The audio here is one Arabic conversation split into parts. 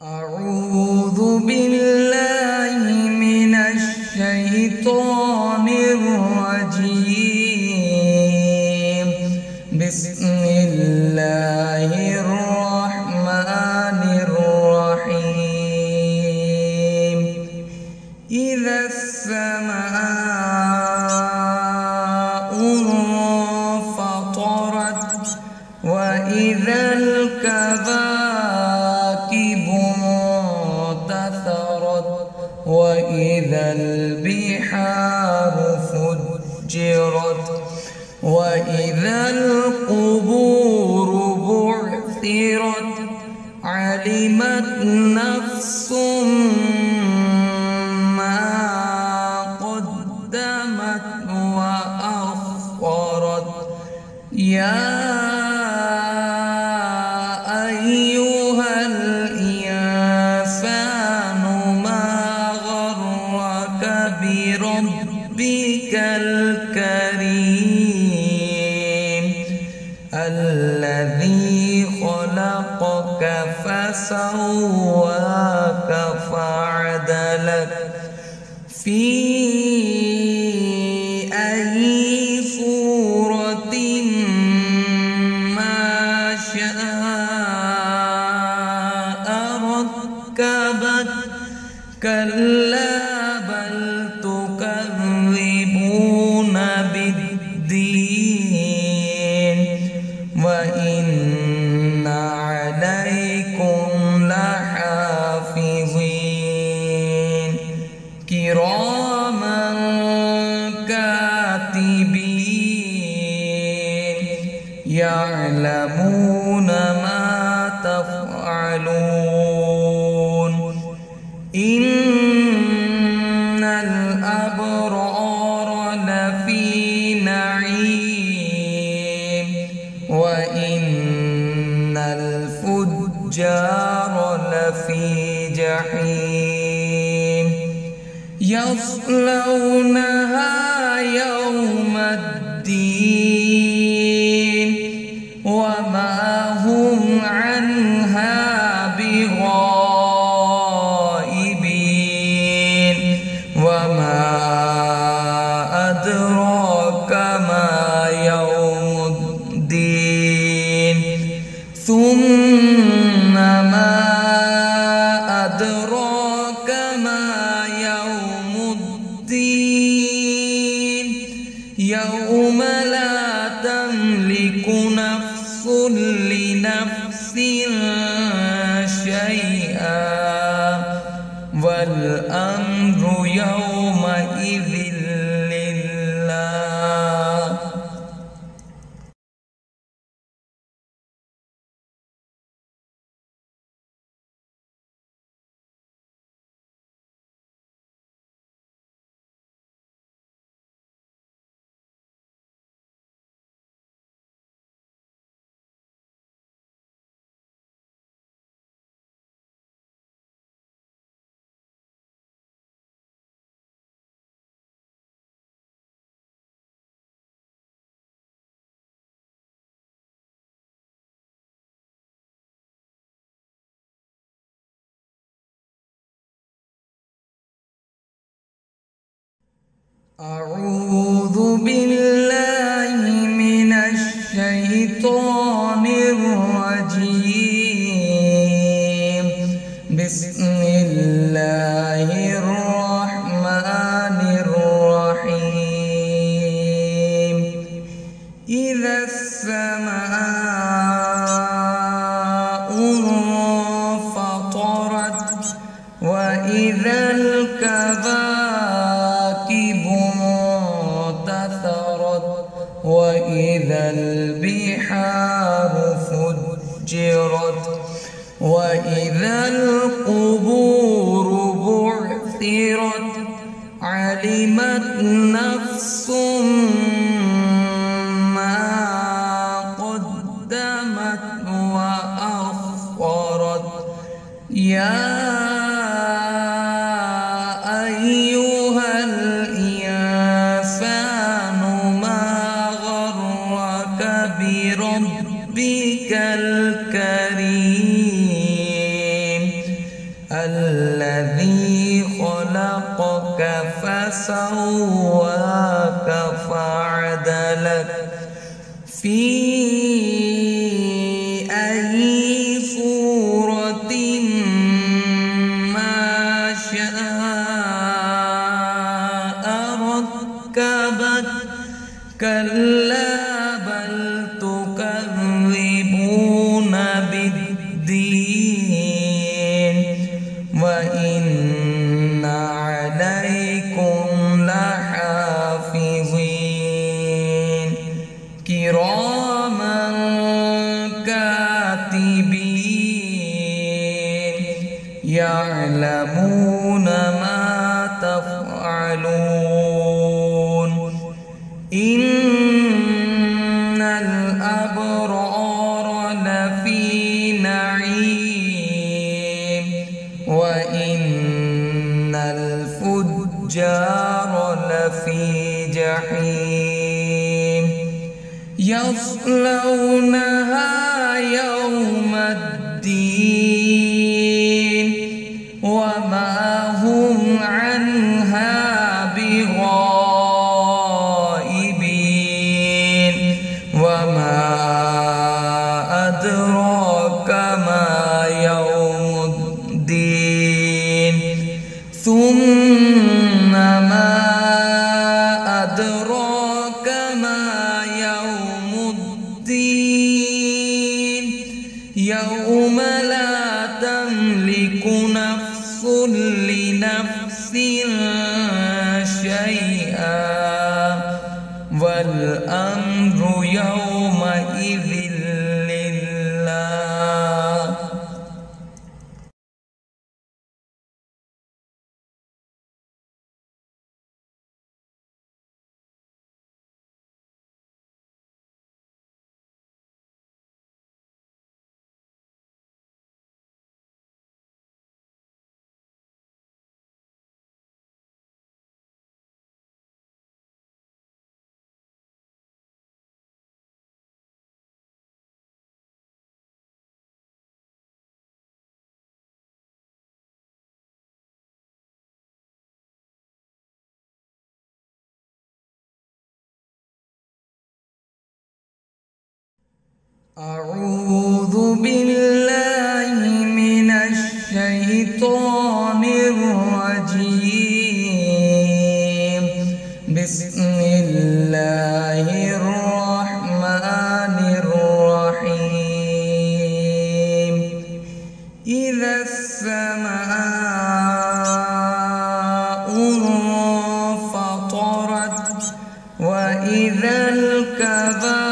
أعوذ بالله من الشيطان الرجيم. بسم الله الرحمن الرحيم. إذا السماء انفطرت وإذا الكواكب انتثرت وإذا البحار فجرت وإذا القبور بعثرت علمت نفس ما قدمت وأخرت. يا أيها الإنسان ما غرك بربك الكريم الذي خلقك فسواك فعدلك في أي صورة ما شاء ركبك. كلا بل تكذبون بالدين وإن عليكم لحافظين كراما كاتبين يعلمون ما تفعلون. إن الأبرار لفي نعيم وإن الفجار لفي جحيم يصلونها يوم الدين وما هم عنها بغائبين. وما أدراك ما يوم الدين ثم ما أدراك ما يوم الدين يوم لا تملك نفس لنفس شيئا والأمر يومئذ لله. أعوذ بالله من الشيطان الرجيم. بسم الله الرحمن الرحيم. إذا السماء انفطرت وإذا الكواكب انتثرت وإذا البحار فجرت وإذا القبور بعثرت علمت نفس ما قدمت وأخرت. يا أيها الإنسان ما غرك بربك الكريم فسواك فعدلك في أي صورة ما شاء ركبك كلا بل تكذبون بالدين وإن عليكم لحافظين كراما كاتبين يعلمون ما تفعلون إن الأبرار لفي نعيم وإن الفجار لفي جحيم يصلونها يوم الدين وما هم عنها بغائبين وما أدراك ما يوم الدين ثم ما أدراك ما يوم الدين يوم لا تملك نفس لنفس شيئا والأمر يومئذ لله. أعوذ بالله من الشيطان الرجيم بسم الله الرحمن الرحيم إذا السماء انفطرت وإذا الكواكب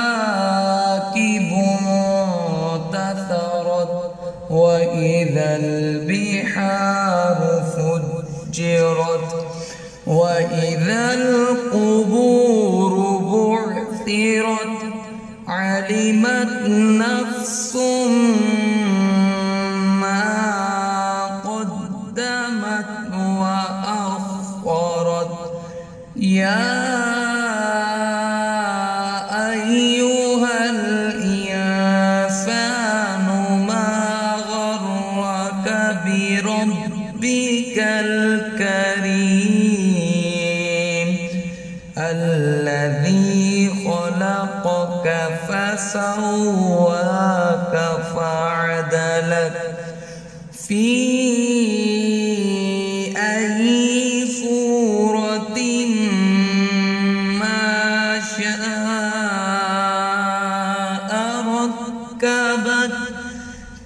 انتثرت وإذا البحار فجرت وإذا القبور بعثرت علمت نفس ما قدمت وأخرت يا أيها الإنسان ما غرك بربك الكريم الذي خلقك فسواك فعدلك في أي صورة ما شاء ركبك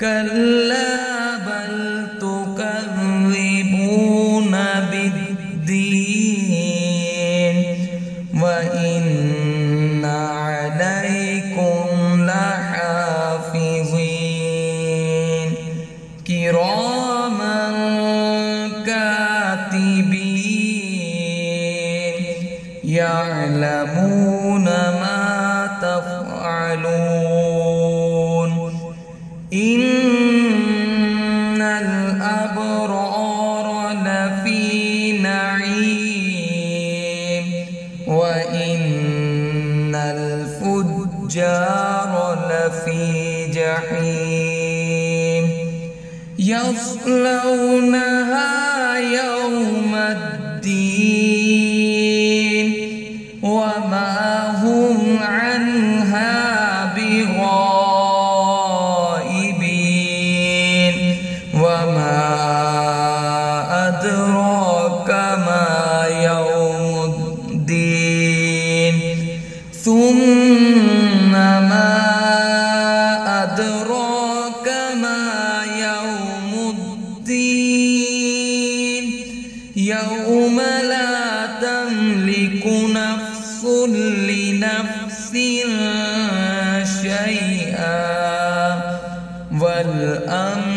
كلا بل تكذبون بالدين وإن عليكم لحافظين كراما كاتبين يعلمون ما تفعلون إن الأبرار لفي نعيم وإن الفجار لفي جحيم يصلونها يوم الدين الدين وما هم عنها بغائبين وما أدراك ما يوم الدين ثم ما أدراك ما يوم الدين يوم لا تملك نفس لنفس شيئا والأمر